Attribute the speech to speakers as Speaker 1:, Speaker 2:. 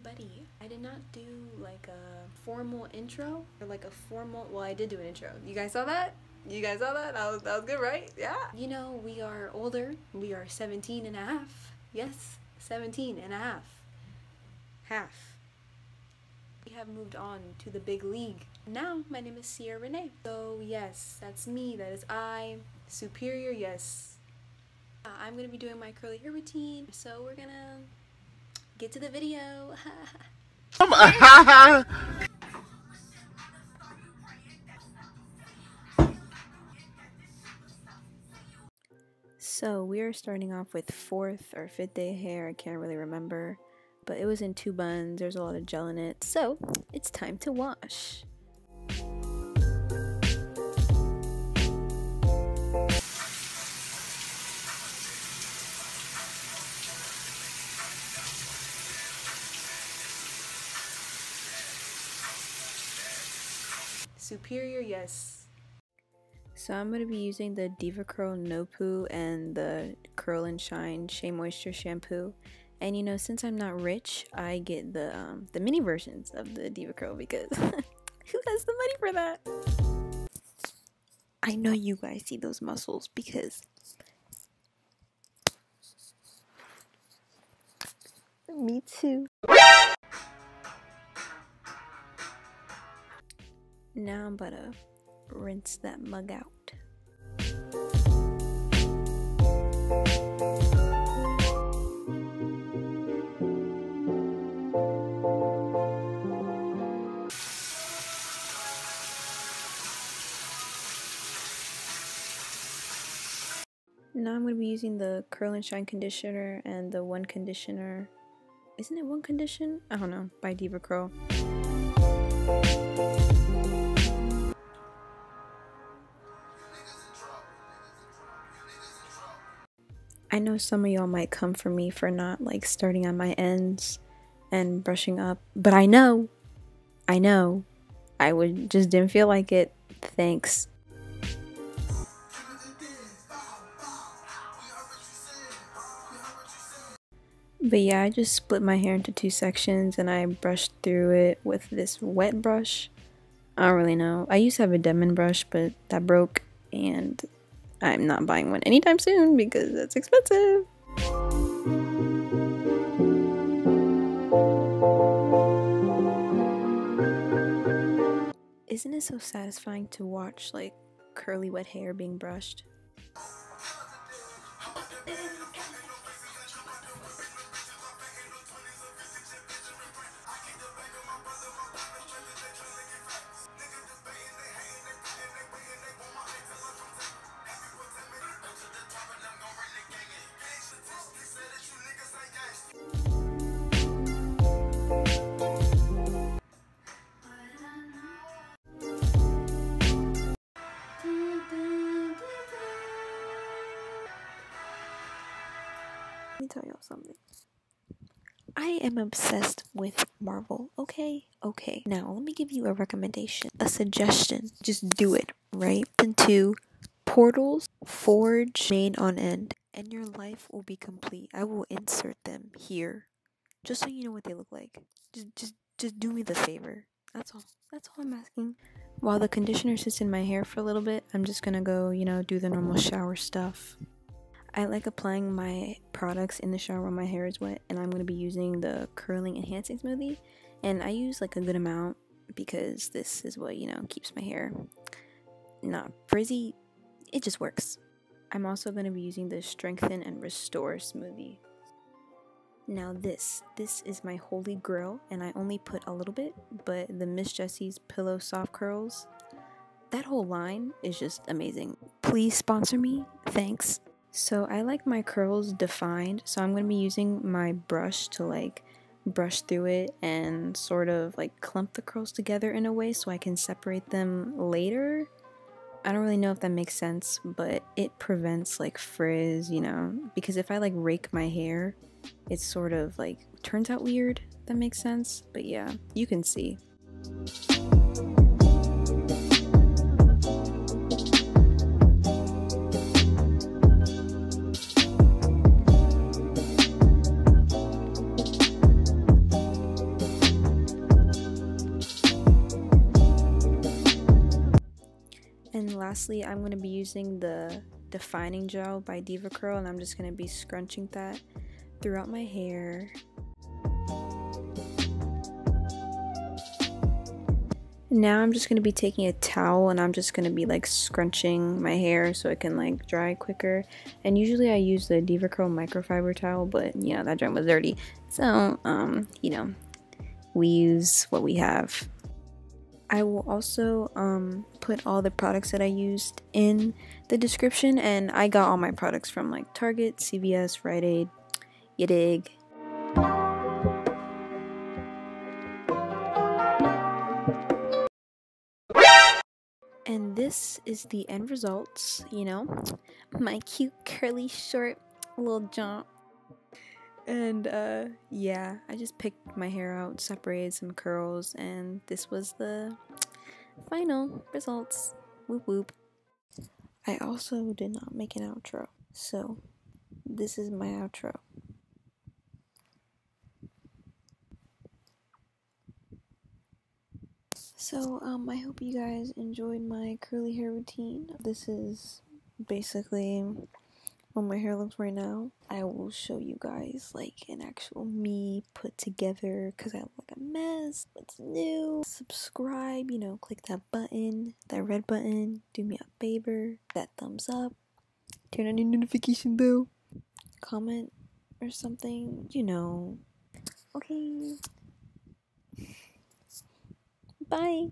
Speaker 1: everybody. I did not do like a formal intro or like a formal, well, I did do an intro. You guys saw that? You guys saw that? That was good, right? Yeah. You know, we are older. We are 17 and a half. Yes, 17 and a half. Half. We have moved on to the big league. Now, my name is Sierra Renee. So yes, that's me. That is I. Superior, yes. I'm gonna be doing my curly hair routine. So we're gonna get to the video. So we are starting off with 4th or 5th day hair. I can't really remember, but it was in 2 buns. There's a lot of gel in it. So it's time to wash. Superior, yes. So I'm going to be using the Deva Curl No Poo and the Curl and Shine Shea Moisture shampoo. And you know, since I'm not rich, I get the mini versions of the Deva Curl because who has the money for that? I know you guys see those muscles because me too. Now I'm about to rinse that mug out. Now I'm going to be using the Curl and Shine conditioner and the One Conditioner. Isn't it One Condition? I don't know. By Deva Curl. I know some of y'all might come for me for not like starting on my ends and brushing up, but I know, I just didn't feel like it. Thanks. But yeah, I just split my hair into 2 sections and I brushed through it with this wet brush. I don't really know. I used to have a Denman brush, but that broke and I'm not buying one anytime soon because that's expensive. Isn't it so satisfying to watch like curly wet hair being brushed? Let me tell y'all something. I am obsessed with Marvel, okay? Okay. Now, let me give you a recommendation, a suggestion. Just do it, right? Into Portals, Forge, Made on End, and your life will be complete. I will insert them here, just so you know what they look like. Just do me the favor. That's all. That's all I'm asking. While the conditioner sits in my hair for a little bit, I'm just gonna go, you know, do the normal shower stuff. I like applying my products in the shower when my hair is wet, and I'm going to be using the Curling Enhancing Smoothie, and I use like a good amount because this is what, you know, keeps my hair not frizzy. It just works. I'm also going to be using the Strengthen and Restore Smoothie. Now this is my holy grail, and I only put a little bit, but the Miss Jessie's Pillow Soft Curls, that whole line is just amazing. Please sponsor me. Thanks. So I like my curls defined, so I'm going to be using my brush to like brush through it and sort of like clump the curls together in a way so I can separate them later. I don't really know if that makes sense, but it prevents like frizz, you know, because if I like rake my hair, it sort of like turns out weird. That makes sense, but yeah, you can see. lastly, I'm going to be using the defining gel by Deva Curl, and I'm just going to be scrunching that throughout my hair. Now I'm just going to be taking a towel and I'm just going to be like scrunching my hair so it can like dry quicker. And usually I use the Deva Curl microfiber towel, but you know, that joint was dirty. So, you know, we use what we have. I will also put all the products that I used in the description, and I got all my products from like Target, CVS, Rite Aid, yyyaAAEErrrrr. And this is the end results, you know, my cute curly short little jump. And yeah, I just picked my hair out, separated some curls, and this was the final results. Whoop whoop. I also did not make an outro, so this is my outro. So I hope you guys enjoyed my curly hair routine. This is basically what my hair looks right now. I will show you guys like an actual me put together because I look like a mess. What's new? Subscribe, you know, click that button, that red button, do me a favor, that thumbs up, turn on your notification bell, comment or something, you know. Okay, bye.